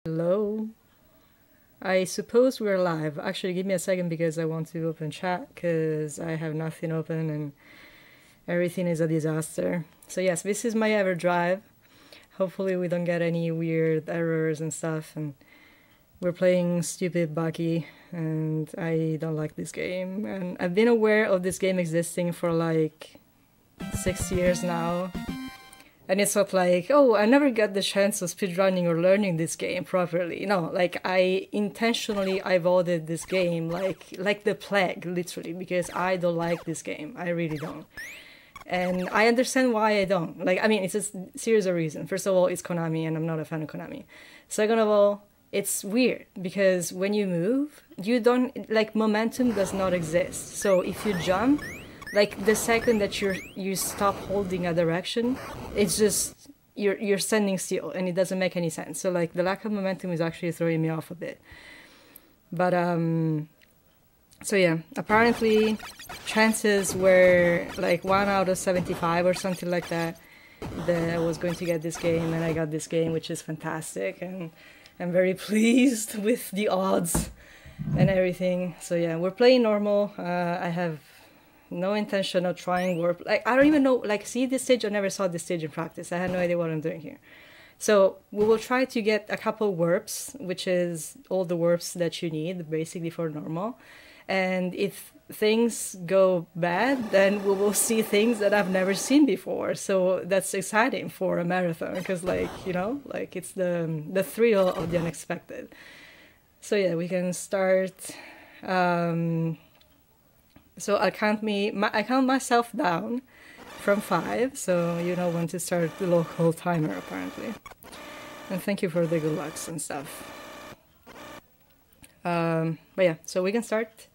Hello? I suppose we're live. Actually, give me a second because I want to open chat because I have nothing open and everything is a disaster. So yes, this is my EverDrive. Hopefully we don't get any weird errors and stuff, and we're playing stupid Bucky and I don't like this game. And I've been aware of this game existing for like 6 years now. And it's not like, oh, I never got the chance of speedrunning or learning this game properly. No, like I intentionally avoided this game like the plague, literally, because I don't like this game. I really don't. And I understand why I don't. Like, I mean, it's a series of reasons. First of all, it's Konami and I'm not a fan of Konami. Second of all, it's weird because when you move, you don't, like, momentum does not exist. So if you jump, like the second that you stop holding a direction, it's just you're standing still and it doesn't make any sense. So like the lack of momentum is actually throwing me off a bit. But so yeah, apparently chances were like 1 out of 75 or something like that I was going to get this game, and I got this game, which is fantastic, and I'm very pleased with the odds and everything. So yeah, we're playing normal. I have no intention of trying warp. Like, I don't even know, like, see this stage? I never saw this stage in practice. I had no idea what I'm doing here. So we will try to get a couple warps, which is all the warps that you need, basically, for normal. And if things go bad, then we will see things that I've never seen before. So that's exciting for a marathon, because, like, you know, like, it's the thrill of the unexpected. So yeah, we can start. So I count myself down from 5, so you know when to start the local timer, apparently. And thank you for the good lucks and stuff. But yeah, so we can start.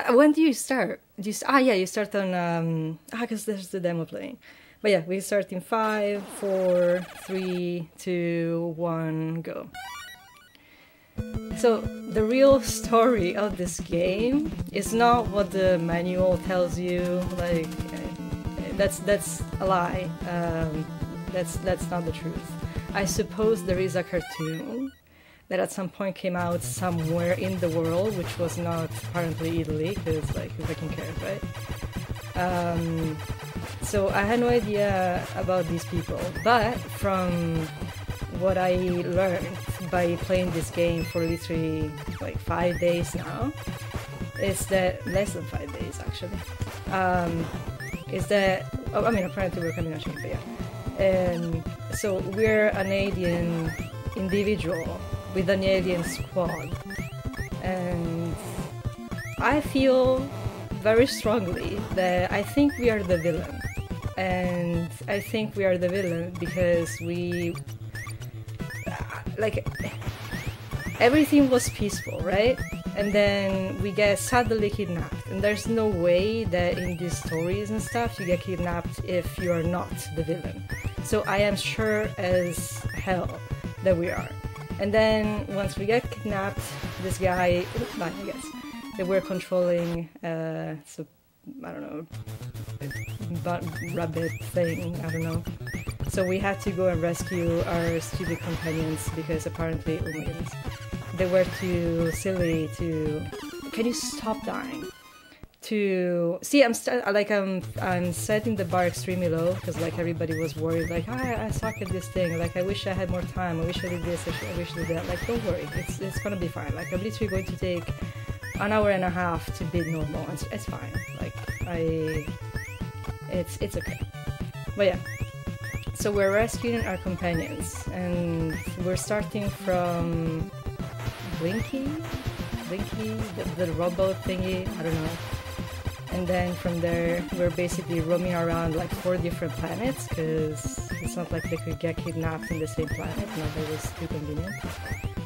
When do you start? You start on because there's the demo playing. But yeah, we start in 5, 4, 3, 2, 1, go. So the real story of this game is not what the manual tells you. Like, that's a lie. That's not the truth. I suppose there is a cartoon that at some point came out somewhere in the world, which was not apparently Italy, because like who fucking cares, right? So I had no idea about these people, but from what I learned by playing this game for literally like 5 days now is that, less than 5 days actually, is that, oh, I mean, apparently we're coming out, but yeah. So we're an alien individual with an alien squad, and I feel very strongly that I think we are the villain. And I think we are the villain because we, like, everything was peaceful, right? And then we get suddenly kidnapped, and there's no way that in these stories and stuff you get kidnapped if you are not the villain. So I am sure as hell that we are. And then once we get kidnapped, this guy, I guess, that we're controlling, so I don't know, rabbit thing, I don't know. So we had to go and rescue our stupid companions because apparently, oh my goodness, they were too silly to. Can you stop dying? To see, I'm setting the bar extremely low because like everybody was worried, like I suck at this thing. Like I wish I had more time. I wish I did this. I wish I did that. Like don't worry, it's gonna be fine. Like I'm literally going to take an hour and a half to beat normal. It's fine. Like it's okay. But yeah. So we're rescuing our companions, and we're starting from Blinky, the robot thingy, I don't know. And then from there, we're basically roaming around like 4 different planets, because it's not like they could get kidnapped in the same planet, not that it was too convenient.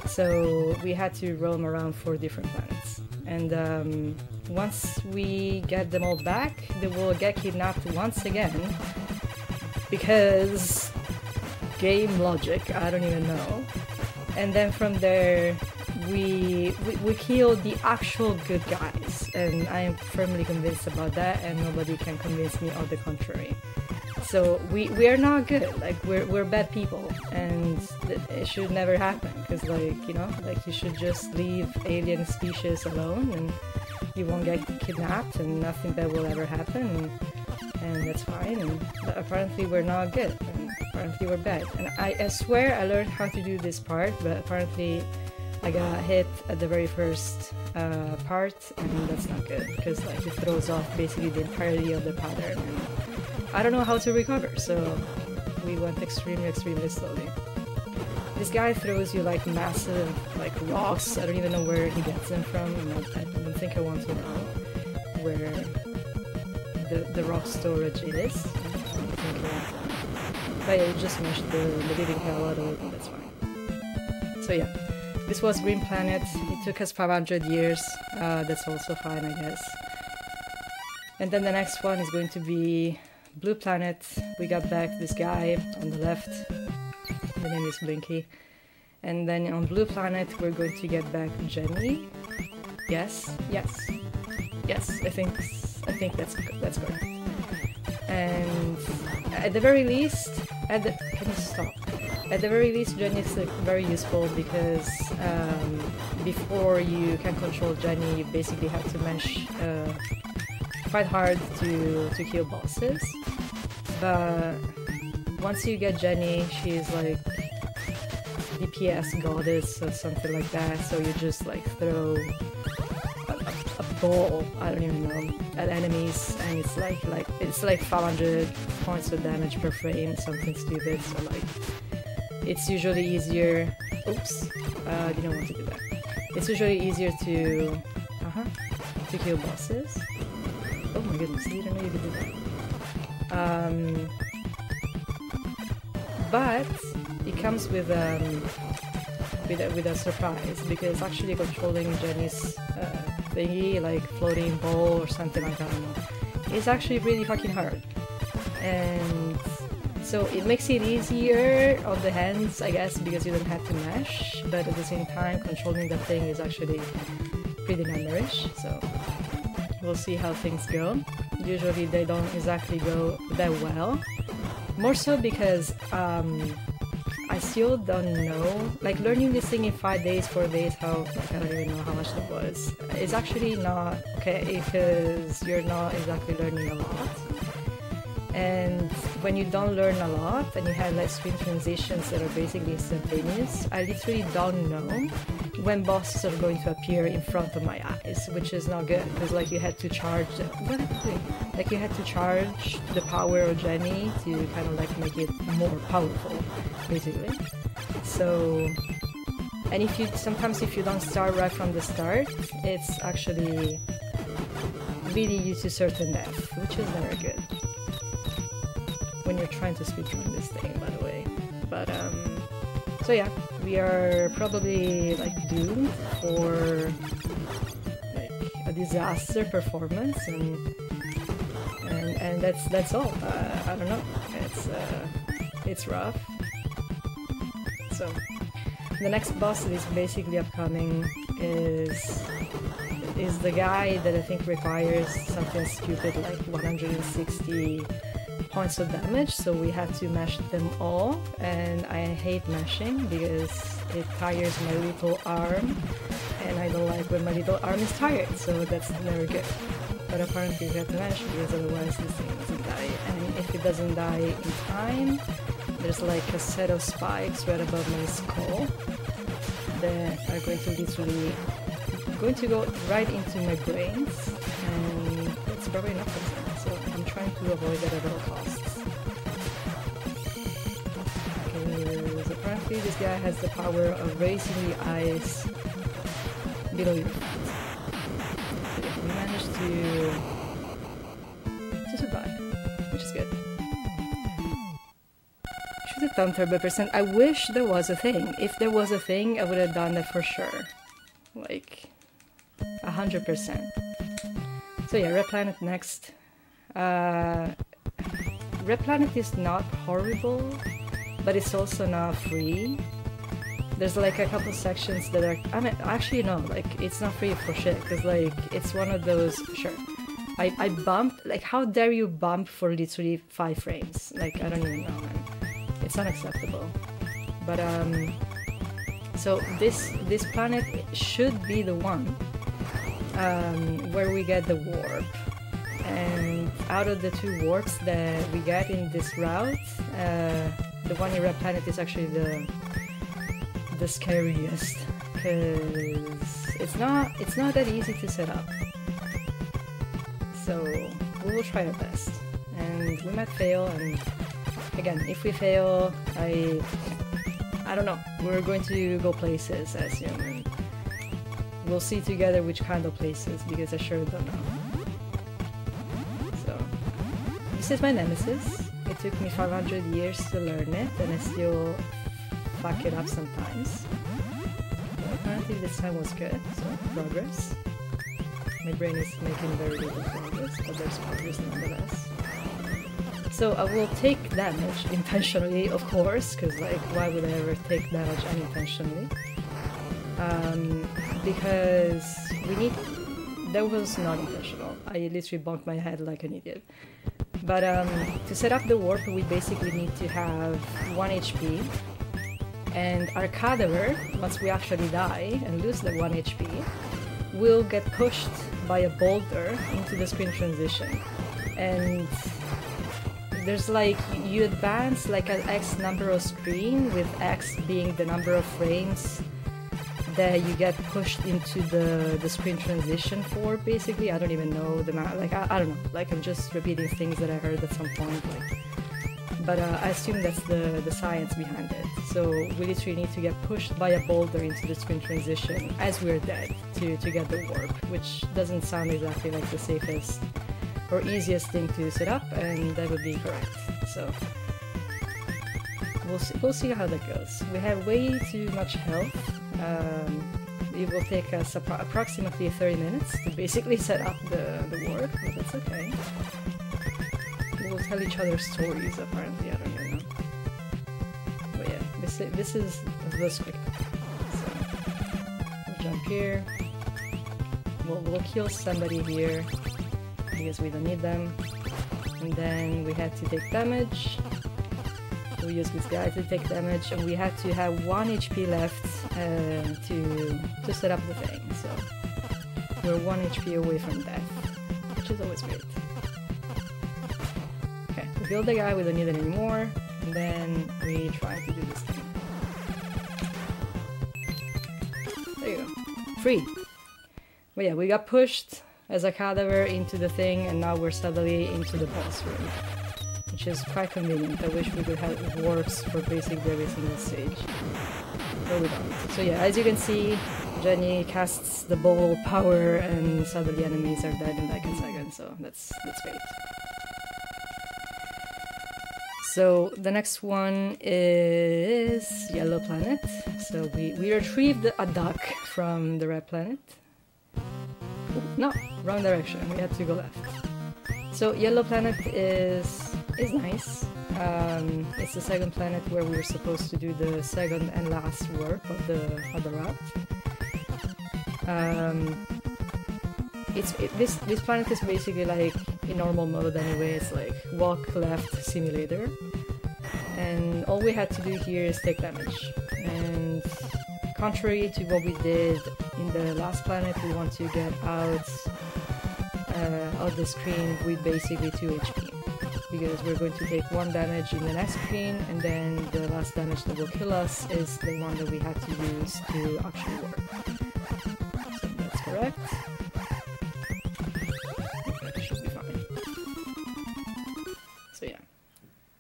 So we had to roam around 4 different planets. And once we get them all back, they will get kidnapped once again. Because game logic, I don't even know. And then from there, we kill the actual good guys, and I am firmly convinced about that, and nobody can convince me of the contrary. So we are not good. Like we're bad people, and it should never happen. Because like, you know, like you should just leave alien species alone, and you won't get kidnapped, and nothing bad will ever happen, and that's fine. And but apparently we're not good, and apparently we're bad. And I swear I learned how to do this part, but apparently I got hit at the very first part, and that's not good, because like it throws off basically the entirety of the pattern, and I don't know how to recover, so we went extremely slowly. This guy throws you like massive like rocks. I don't even know where he gets them from, and I don't think I want to know where the rock storage is. But yeah, you just smashed the living hell out of it, and that's fine. So yeah, this was Green Planet. It took us 500 years. That's also fine, I guess. And then the next one is going to be Blue Planet. We got back this guy on the left. The name is Blinky. And then on Blue Planet we're going to get back Jenny. Yes. I think that's correct. And at the very least, can you stop? At the very least, Jenny is like, very useful, because before you can control Jenny, you basically have to mash quite hard to kill bosses. But once you get Jenny, she's like DPS goddess or something like that, so you just like throw a ball, I don't even know, at enemies, and it's like 500 points of damage per frame, something stupid. So like it's usually easier. Oops, didn't want to do that. It's usually easier to kill bosses. Oh my goodness, I didn't know you could do that. But it comes with a surprise, because actually controlling Jenny's thingy, like floating ball or something like that, is actually really fucking hard. And so it makes it easier on the hands, I guess, because you don't have to mash, but at the same time controlling the thing is actually pretty nightmarish. So we'll see how things go. Usually they don't exactly go that well. More so because I still don't know, like learning this thing in 5 days, 4 days, I don't even know how much that was. It's actually not okay, because you're not exactly learning a lot. And when you don't learn a lot and you have like screen transitions that are basically instantaneous, I literally don't know when bosses are going to appear in front of my eyes, which is not good, because like you had to charge you had to charge the power of Jenny to kind of like make it more powerful, basically. So, and sometimes if you don't start right from the start, it's actually leading you to certain death, which is never good when you're trying to speedrun this thing, by the way. But so yeah, we are probably like doomed for like a disaster performance, and that's all. I don't know. It's rough. So the next boss that is basically upcoming is the guy that I think requires something stupid like 160 points of damage, so we have to mash them all, and I hate mashing because it tires my little arm, and I don't like when my little arm is tired, so that's never good. But apparently we have to mash, because otherwise this thing doesn't die, and if it doesn't die in time, there's like a set of spikes right above my skull that are going to go right into my brains, and it's probably not good. So I'm trying to avoid that at all costs. Because apparently this guy has the power of raising the ice below your feet. We managed to survive, which is good. Should have done turbo percent. I wish there was a thing. If there was a thing, I would have done that for sure. Like 100%. So yeah, Red Planet next. Red Planet is not horrible, but it's also not free. There's like a couple sections that are, I mean, actually no, like it's not free for shit, because like it's one of those, sure, I bumped, like, how dare you bump for literally 5 frames? Like, I don't even know, man. It's unacceptable. But, so this planet should be the one where we get the warp. And out of the 2 warps that we get in this route, the one in Red Planet is actually the scariest, because it's not that easy to set up. So we will try our best, and we might fail. And again, if we fail, I don't know. We're going to go places as human. We'll see together which kind of places, because I sure don't know. So this is my nemesis. It took me 500 years to learn it, and I still fuck it up sometimes. But apparently this time was good, so progress. My brain is making very little progress, but there's progress nonetheless. So I will take damage intentionally, of course, because like, why would I ever take damage unintentionally? Because we need... That was not intentional. I literally bumped my head like an idiot. But to set up the warp, we basically need to have 1 HP. And our cadaver, once we actually die and lose the 1 HP, will get pushed by a boulder into the screen transition. And there's like, you advance like an X number of screen, with X being the number of frames that you get pushed into the screen transition for, basically. I don't even know the math, like, I don't know, like, I'm just repeating things that I heard at some point, like, but I assume that's the science behind it. So we literally need to get pushed by a boulder into the screen transition as we're dead to get the warp, which doesn't sound exactly like the safest or easiest thing to set up, and that would be correct. So we'll see how that goes. We have way too much health. It will take us approximately 30 minutes to basically set up the warp, but that's okay. We'll tell each other stories, apparently, I don't even know. But yeah, this is the script. So we'll jump here. We'll kill somebody here, because we don't need them. And then we had to take damage. We'll use this guy to take damage, and we had to have 1 HP left to set up the thing. So we're 1 HP away from death, which is always great. Okay, we killed the guy, we don't need it anymore, and then we try to do this thing. There you go. Free! But yeah, we got pushed as a cadaver into the thing, and now we're suddenly into the boss room, which is quite convenient. I wish we could have warps for basically every single stage, but we don't. So yeah, as you can see, Jenny casts the ball power, and suddenly enemies are dead in like a second, so that's great. So the next one is Yellow Planet. So we retrieved a duck from the Red Planet. No, wrong direction, we had to go left. So Yellow Planet is nice. It's the second planet where we were supposed to do the second and last warp of the route. This planet is basically like in normal mode anyway. It's like walk left simulator, and all we had to do here is take damage. And contrary to what we did in the last planet, we want to get out of the screen with basically 2 HP, because we're going to take 1 damage in the next screen, and then the last damage that will kill us is the one that we had to use to actually work. So that's correct. Okay, should be fine. So yeah,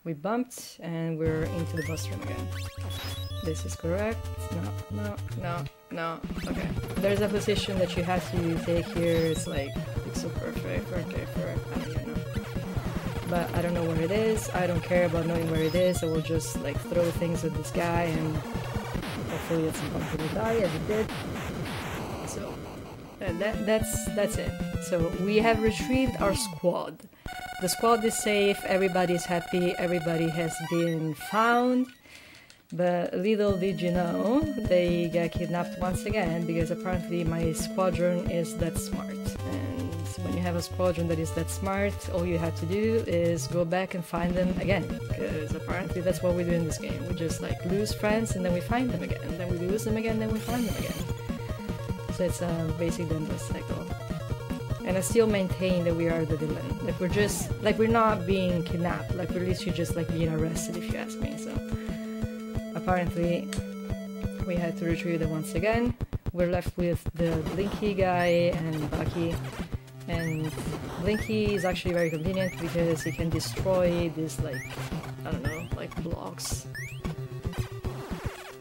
we bumped and we're into the boss room again. This is correct. No. Okay. There's a position that you have to take here. It's like, it's so perfect. Okay, I don't even know. But I don't know where it is. I don't care about knowing where it is. I will just like throw things at this guy, and hopefully at some point he will die, as it did. So that's it. So we have retrieved our squad. The squad is safe. Everybody's happy. Everybody has been found. But little did you know, they get kidnapped once again, because apparently my squadron is that smart. And when you have a squadron that is that smart, all you have to do is go back and find them again, because apparently that's what we do in this game. We just like lose friends and then we find them again, and then we lose them again, then we find them again. So it's basically endless cycle. And I still maintain that we are the villain. Like we're just, like we're not being kidnapped, like we're literally just like being arrested if you ask me. So apparently we had to retrieve them once again. We're left with the Blinky guy and Bucky. And Blinky is actually very convenient because he can destroy these like, I don't know, like blocks.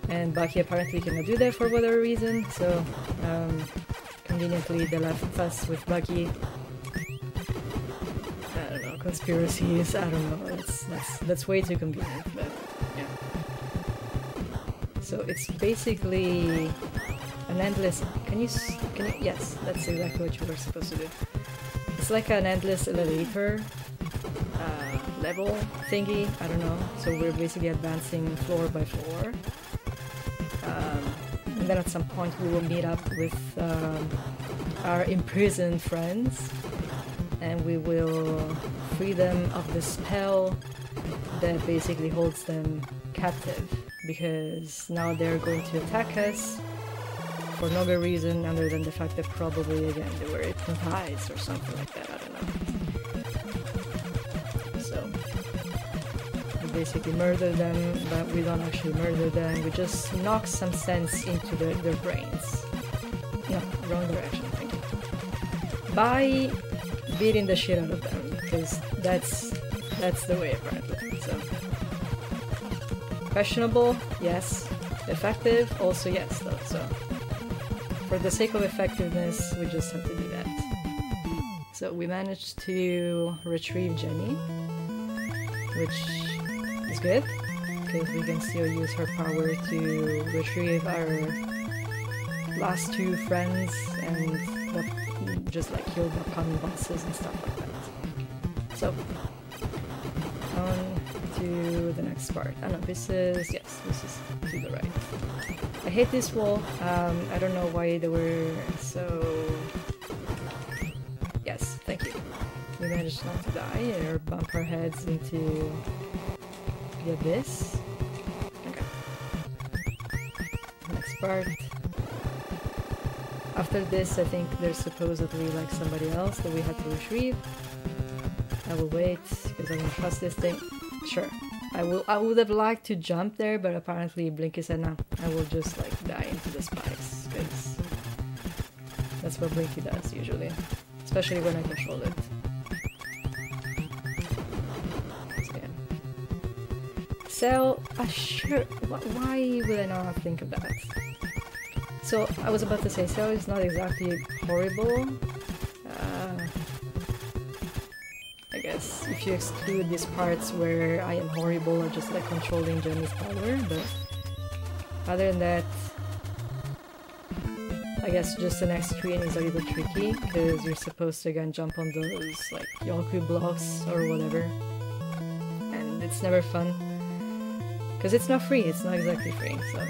And Bucky apparently cannot do that for whatever reason, so conveniently they left us with Bucky. I don't know, conspiracies, I don't know, that's way too convenient, but yeah. So it's basically an endless, can you, yes, that's exactly what you were supposed to do. It's like an endless elevator level thingy, I don't know, so we're basically advancing floor by floor. And then at some point we will meet up with our imprisoned friends and we will free them of the spell that basically holds them captive, because now they're going to attack us for no good reason other than the fact that probably, again, they were hypnotized or something like that, I don't know. So, we basically murder them, but we don't actually murder them, we just knock some sense into their brains. No, wrong direction, thank you. By beating the shit out of them, because that's the way apparently, so. Questionable? Yes. Effective? Also yes, though, so. For the sake of effectiveness, we just have to do that. So we managed to retrieve Jenny, which is good, because we can still use her power to retrieve our last two friends and just like kill the upcoming bosses and stuff like that. So, on to the next part. Oh no, this is to the right. I hate this wall. I don't know why they were so... Yes, thank you. We managed not to die or bump our heads into the abyss. Okay. Next part. After this, I think there's supposedly like somebody else that we have to retrieve. I will wait because I don't trust this thing. Sure. I would have liked to jump there, but apparently Blinky said no, I will just like die into the spikes, because that's what Blinky does usually, especially when I control it. So yeah. Sure, why would I not think of that? So I was about to say, Cell is not exactly horrible. I guess if you exclude these parts where I am horrible or just like controlling Jenny's power, but other than that, I guess just the next screen is a little tricky because you're supposed to again jump on those like Yoku blocks or whatever, and it's never fun because it's not free, it's not exactly free, so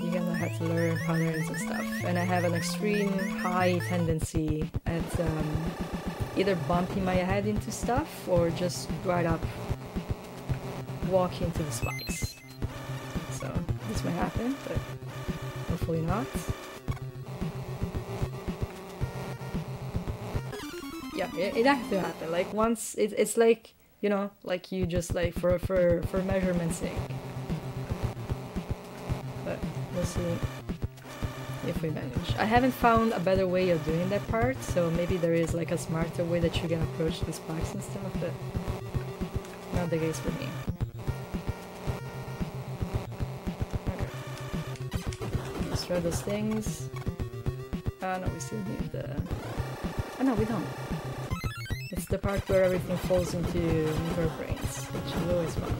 you're gonna have to learn patterns and stuff, and I have an extreme high tendency at either bumping my head into stuff or just right up walk into the spikes. So this might happen, but hopefully not. Yeah, it has to happen. Like once it's like, you know, like you just like for measurement's sake. But we'll see if we manage. I haven't found a better way of doing that part, so maybe there is like a smarter way that you can approach the spikes and stuff, but not the case for me. Okay. Let's try those things. No, we still need the... Oh no, we don't. It's the part where everything falls into our brains, which is always fun.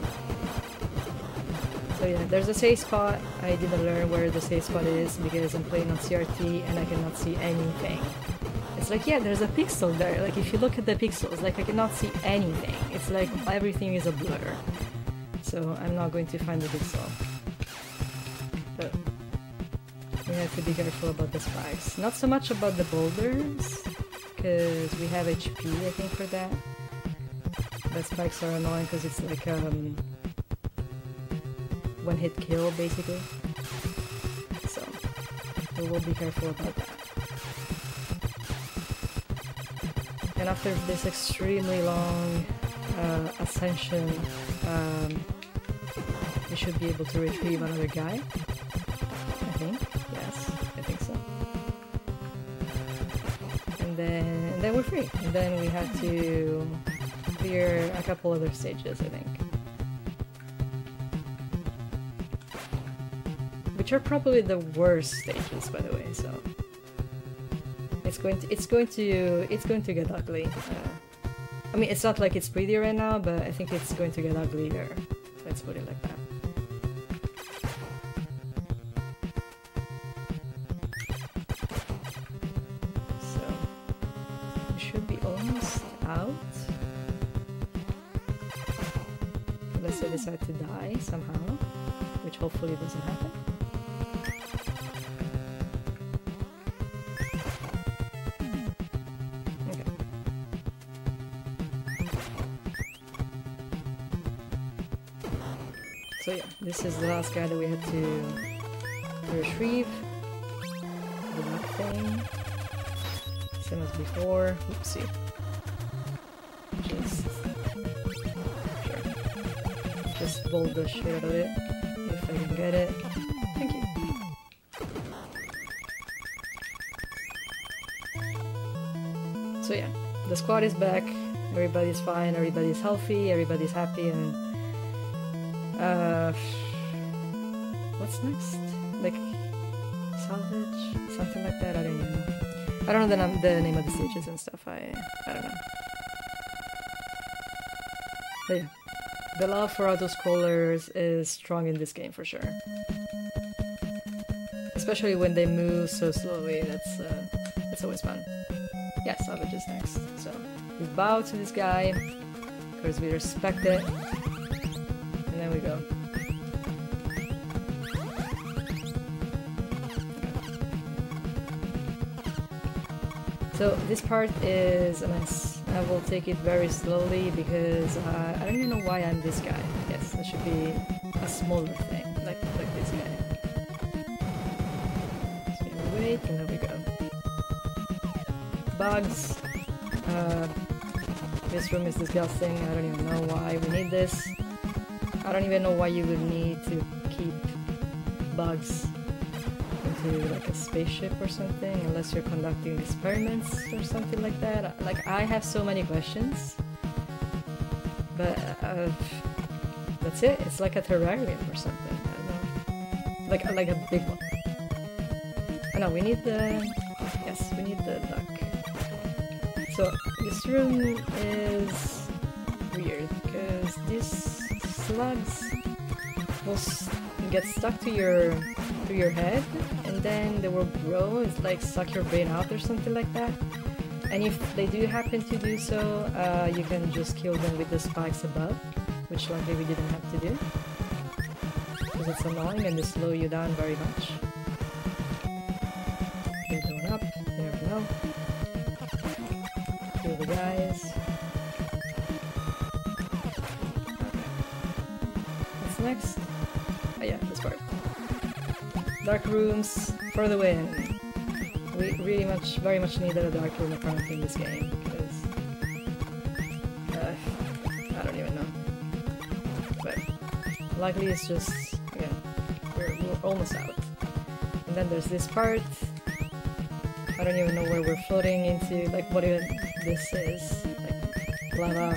So yeah, there's a safe spot. I didn't learn where the safe spot is because I'm playing on CRT and I cannot see anything. It's like, yeah, there's a pixel there. Like if you look at the pixels, like I cannot see anything. It's like everything is a blur. So I'm not going to find the pixel. But we have to be careful about the spikes. Not so much about the boulders, because we have HP, I think, for that. But spikes are annoying because it's like one hit kill, basically. So we will be careful about that. And after this extremely long ascension, we should be able to retrieve another guy. I think. Yes, I think so. And then we're free. And then we have to clear a couple other stages, I think. Which are probably the worst stages, by the way, so it's going to get ugly. I mean, it's not like it's pretty right now, but I think it's going to get uglier. Let's put it like that. Unless I decide to die somehow, which hopefully doesn't happen. Okay. So yeah, this is the last guy that we had to retrieve. The black thing. Same as before. Oopsie. Just bowl the shit out of it, if I can get it. Thank you. So yeah, the squad is back, everybody's fine, everybody's healthy, everybody's happy, and what's next? Like, salvage? Something like that, I don't even know. I don't know the name of the stages and stuff, I don't know. But yeah. The love for auto-scrollers is strong in this game for sure. Especially when they move so slowly, that's always fun. Yeah, Savage is next. So, we bow to this guy, because we respect it, and then we go. So, this part is a mess. I will take it very slowly because I don't even know why I'm this guy. Yes, that should be a smaller thing, like this guy. So we wait, and there we go. Bugs. This room is disgusting. I don't even know why we need this. I don't even know why you would need to keep bugs into like a spaceship or something, unless you're conducting experiments or something like that. Like, I have so many questions, but that's it. It's like a terrarium or something. I don't know, like a big one. Oh no, we need the duck. So this room is weird because these slugs will get stuck to your head, and then they will grow. It's like suck your brain out or something like that. And if they do happen to do so, you can just kill them with the spikes above, which luckily we didn't have to do, because it's annoying and they slow you down very much. They're going up, you never know. Kill the guys. What's next? Oh yeah, this part. Dark rooms for the win. We very much needed a dark room apparently in this game, because I don't even know. But luckily it's just, again, we're almost out. And then there's this part. I don't even know where we're floating into, like what even this is. Like lava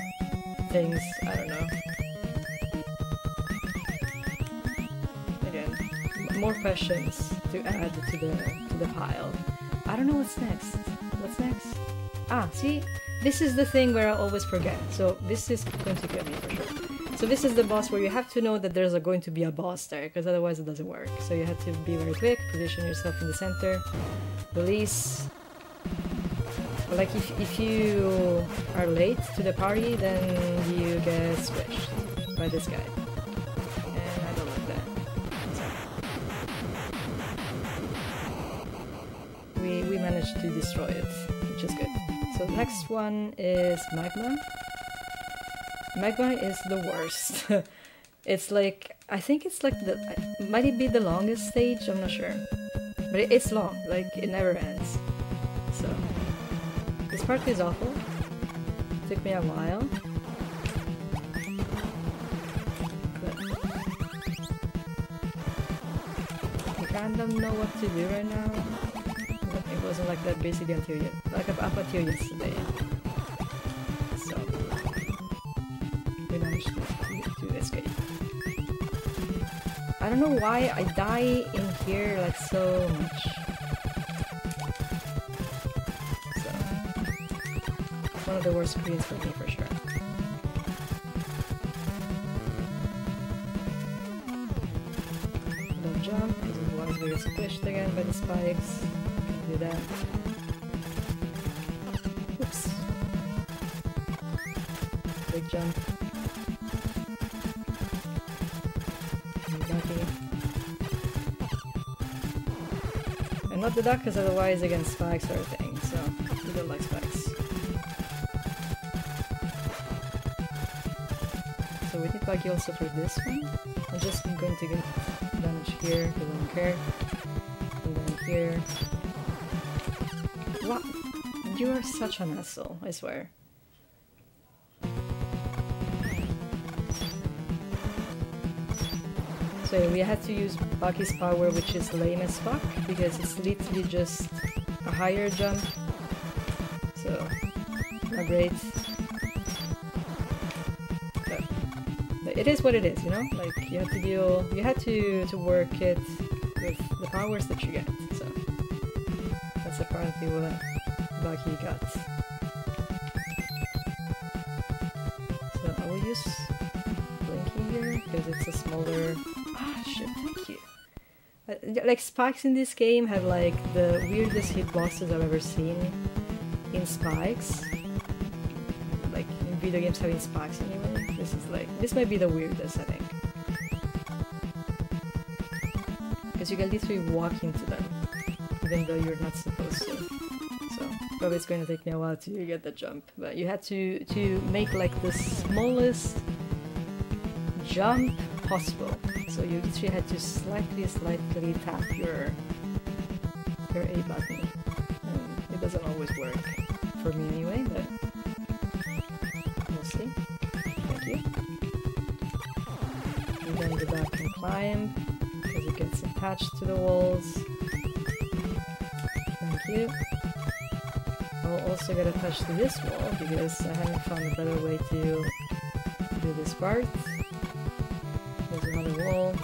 things, I don't know. More questions to add to the pile. I don't know what's next. What's next? Ah, see? This is the thing where I always forget. So this is going to kill me for sure. So this is the boss where you have to know that there's going to be a boss there, because otherwise it doesn't work. So you have to be very quick, position yourself in the center, release. Like if you are late to the party, then you get squished by this guy. We managed to destroy it which is good. So the next one is Magma. Magma is the worst. It's like, I think it's like the, might it be the longest stage? I'm not sure. But it's long, like it never ends. So, this part is awful. It took me a while. But I kind of know what to do right now. It wasn't like that basically until up until yesterday. So, we managed to escape. I don't know why I die in here like so much. So, one of the worst screens for me for sure. Don't jump, because otherwise we get squished again by the spikes. Can't do that. Oops. Big jump. And not the duck, because otherwise against spikes or a thing, so we don't like spikes. So we need Bucky also for this one. I'm just going to get damage here, because I don't care. And then here. What? You are such an asshole, I swear. So we had to use Bucky's power, which is lame as fuck, because it's literally just a higher jump. So, not great. But it is what it is, you know? Like, you have to deal, you had to work it with the powers that you get, so. That's apparently what Bucky got. So I will use Blinky here, because it's a smaller... Ah, shit, thank you. Like, spikes in this game have like the weirdest hitboxes I've ever seen in spikes. Like, in video games having spikes anyway. This is like, this might be the weirdest, I think. Because you can literally walk into them, even though you're not supposed to. So, probably it's going to take me a while to get the jump. But you had to make like the smallest jump possible. So you literally had to slightly tap your A button. And it doesn't always work for me anyway, but we'll see. Thank you. And then go back and climb, because it gets attached to the walls. Thank you. I'll also get attached to this wall, because I haven't found a better way to do this part. There's another wall,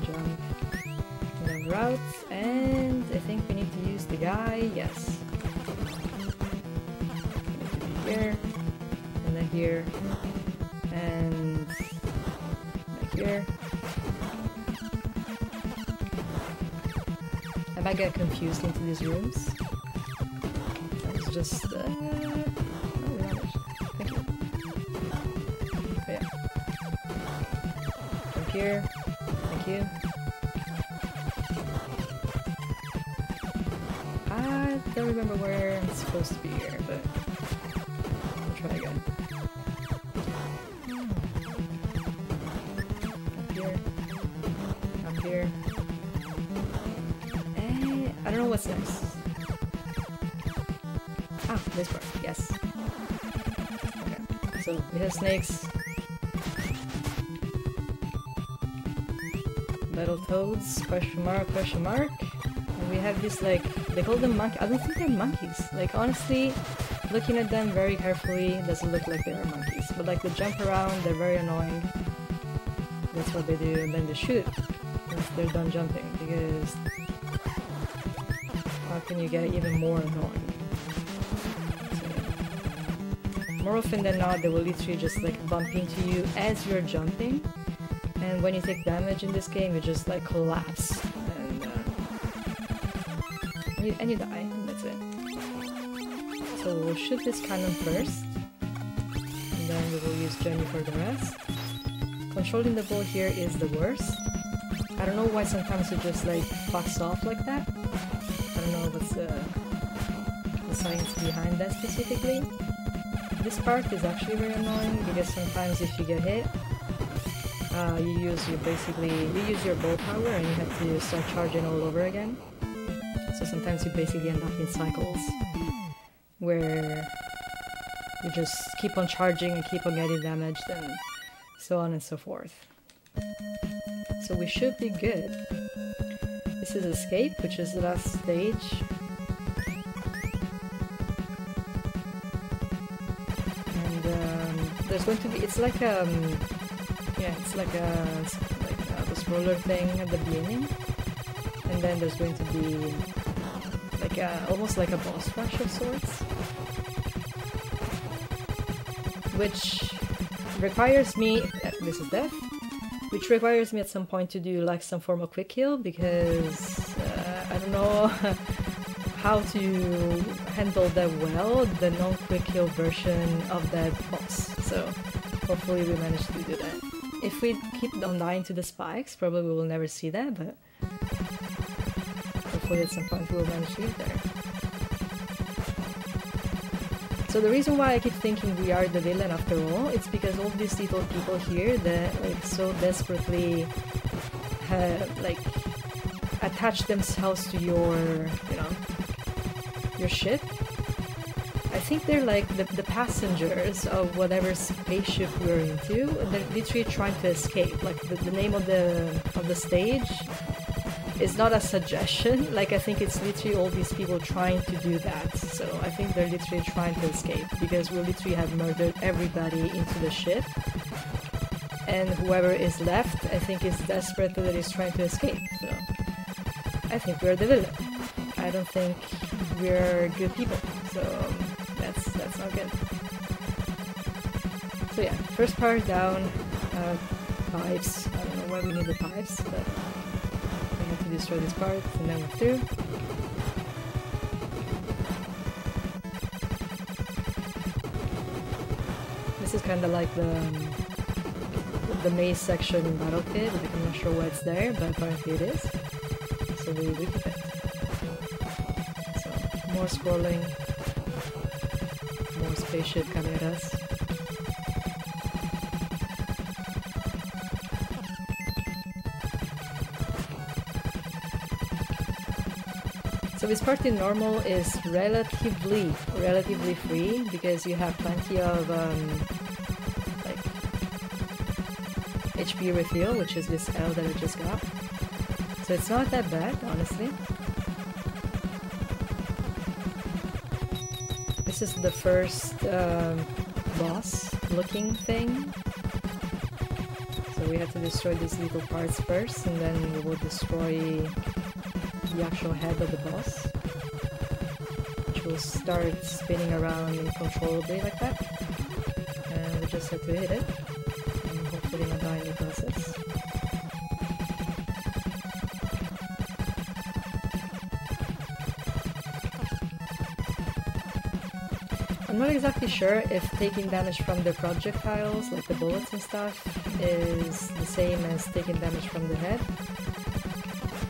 jump, and then route, and I think we need to use the guy, yes. Here, and then here, and like here. I might get confused into these rooms. It's just, here. Thank you. I don't remember where I'm supposed to be here, but I'll try again. Up here. I don't know what's next. Ah, this part, yes. Okay, so we have snakes. Metal toads, question mark, and we have this like, they call them monkeys. I don't think they're monkeys. Like, honestly, looking at them very carefully, it doesn't look like they are monkeys. But like, they jump around, they're very annoying. That's what they do, and then they shoot once they're done jumping, because how can you get even more annoying? So, more often than not, they will literally just like bump into you as you're jumping. And when you take damage in this game, you just like collapse, and you die, and that's it. So we'll shoot this cannon first, and then we will use Jenny for the rest. Controlling the ball here is the worst. I don't know why sometimes it just like fucks off like that. I don't know what's science behind that specifically. This part is actually very annoying because sometimes if you get hit, you use your bow power and you have to start charging all over again. So sometimes you basically end up in cycles where you just keep on charging and keep on getting damaged and so on and so forth. So we should be good. This is Escape, which is the last stage. And there's going to be, it's like the scroller thing at the beginning. And then there's going to be like almost like a boss rush of sorts. Which requires me, this is death, which requires me at some point to do like some form of quick heal because I don't know how to handle that well, the non-quick heal version of that boss. So hopefully we manage to do that. If we keep on dying to the spikes, probably we will never see that, but hopefully at some point we will manage to get there. So the reason why I keep thinking we are the villain after all, it's because all these little people here that like so desperately like attach themselves to your, you know, your ship. I think they're like the passengers of whatever spaceship we're into. They're literally trying to escape. Like the name of the stage is not a suggestion. Like I think it's literally all these people trying to do that. So I think they're literally trying to escape because we literally have murdered everybody into the ship. And whoever is left, I think is desperate that is trying to escape. So I think we're the villain. I don't think we're good people. So that's not good. So yeah, first part down, pipes. I don't know why we need the pipes, but we have to destroy this part and then we're through. This is kind of like the maze section in Battle Pit. Like I'm not sure why it's there, but apparently it is. So we keep it. So more scrolling. More spaceship coming at us. So this part in normal is relatively free because you have plenty of like HP refill, which is this L that I just got. So it's not that bad, honestly. This is the first boss looking thing. So we have to destroy these little parts first and then we will destroy the actual head of the boss, which will start spinning around uncontrollably like that. And we just have to hit it and hopefully not die in the process. I'm not exactly sure if taking damage from the projectiles, like the bullets and stuff, is the same as taking damage from the head.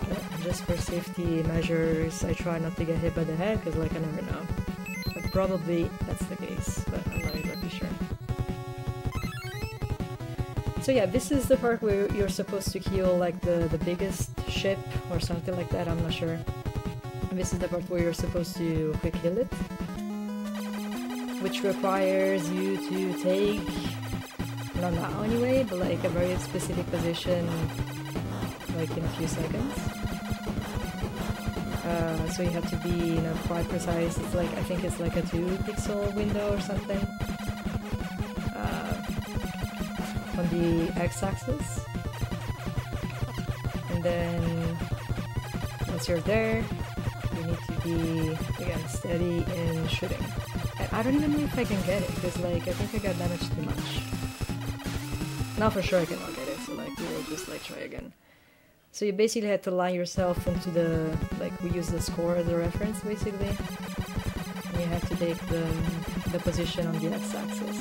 But just for safety measures, I try not to get hit by the head, because like I never know. But probably that's the case, but I'm not exactly sure. So yeah, this is the part where you're supposed to heal like the biggest ship or something like that, I'm not sure. And this is the part where you're supposed to quick heal it, which requires you to take, not now anyway, but like a very specific position, like in a few seconds. So you have to be, you know, quite precise. It's like, I think it's like a 2-pixel window or something on the x-axis. And then once you're there, you need to be, again, steady in shooting. And I don't even know if I can get it, because like I think I got damaged too much. Now for sure I cannot get it, so like we will just like try again. So you basically had to line yourself into the, like we use the score as a reference basically. And you have to take the position on the x-axis.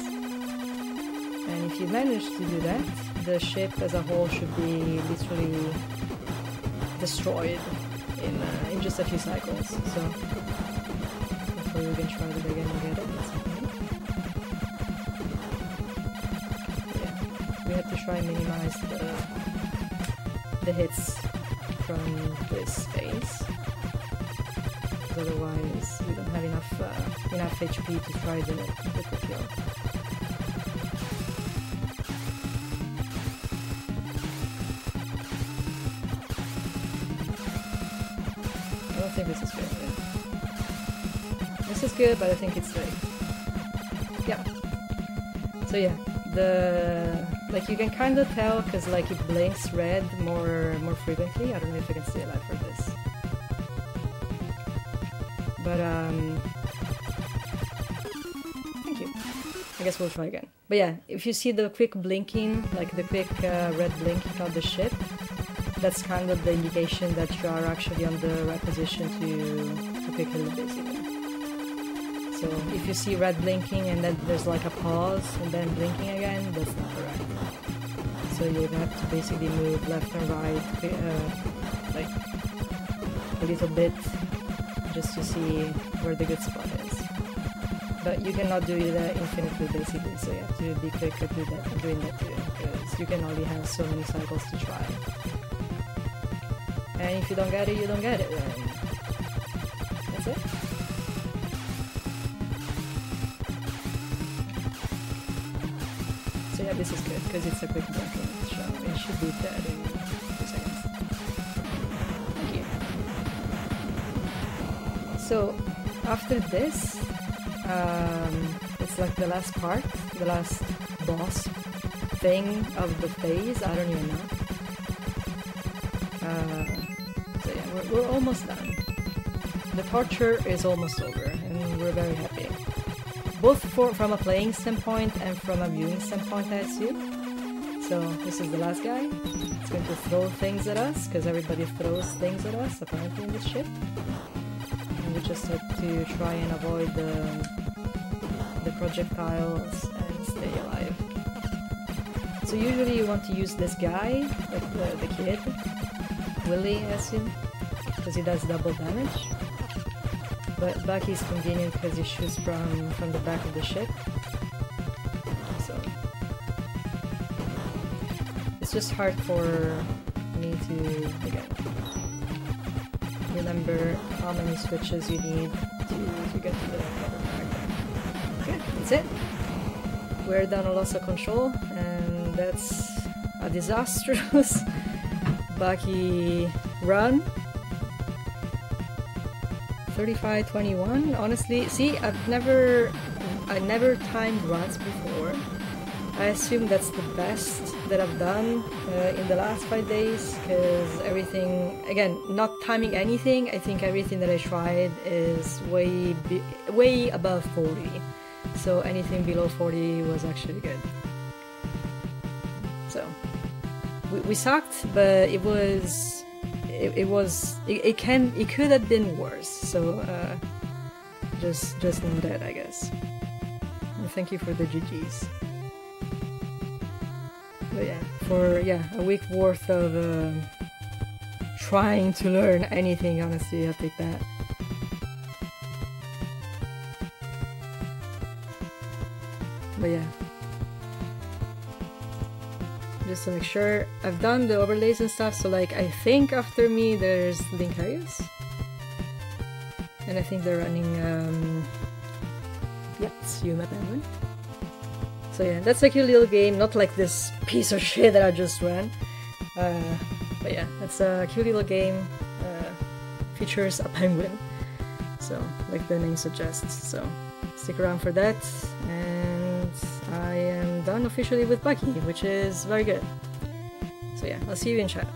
And if you manage to do that, the ship as a whole should be literally destroyed in just a few cycles. So hopefully we can try it again and get it. Yeah, we have to try and minimize the hits from this phase. Otherwise, we don't have enough HP to try the quick kill. I don't think this is good. This is good, but I think it's like, yeah. So yeah, like you can kind of tell because like it blinks red more frequently. I don't know if I can stay alive for this. But thank you. I guess we'll try again. But yeah, if you see the quick blinking, like the quick red blinking of the ship, that's kind of the indication that you are actually on the right position to pick a little basically. So if you see red blinking and then there's like a pause and then blinking again, that's not correct. So you have to basically move left and right, like a little bit, just to see where the good spot is. But you cannot do it infinitely basically, so you have to be quick at doing that too, because you can only have so many cycles to try. And if you don't get it, you don't get it, then that's it. So yeah, this is good, because it's a quick blinking, so it should be dead in 2 seconds. Thank you. So after this, it's like the last part, the last boss thing of the phase, I don't even know. So yeah, we're almost done. The torture is almost over, and we're very happy. Both from a playing standpoint and from a viewing standpoint, I assume. So this is the last guy. It's going to throw things at us, because everybody throws things at us, apparently in this ship. We just have to try and avoid the projectiles and stay alive. So usually you want to use this guy, like the kid, Willy, I assume, because he does double damage. But Bucky's convenient because he shoots from the back of the ship. So it's just hard for me to, again, remember how many switches you need to get to the cover character. Okay, that's it. We're done a loss of control, and that's a disastrous Bucky run. 35-21. Honestly, see, I never timed runs before. I assume that's the best that I've done in the last 5 days, because everything, again, not timing anything, I think everything that I tried is way above 40. So anything below 40 was actually good. So we sucked, but it could have been worse. So just know that, I guess. And thank you for the GGs. But yeah, for a week worth of trying to learn anything, honestly, I'll take that. But yeah, just to make sure, I've done the overlays and stuff, so like I think after me there's Linkarius, and I think they're running it's Yuma Penguin. So yeah, that's a cute little game, not like this piece of shit that I just ran. But yeah, it's a cute little game, features a penguin, so like the name suggests, so stick around for that, and I am done officially with Bucky, which is very good. So yeah, I'll see you in chat.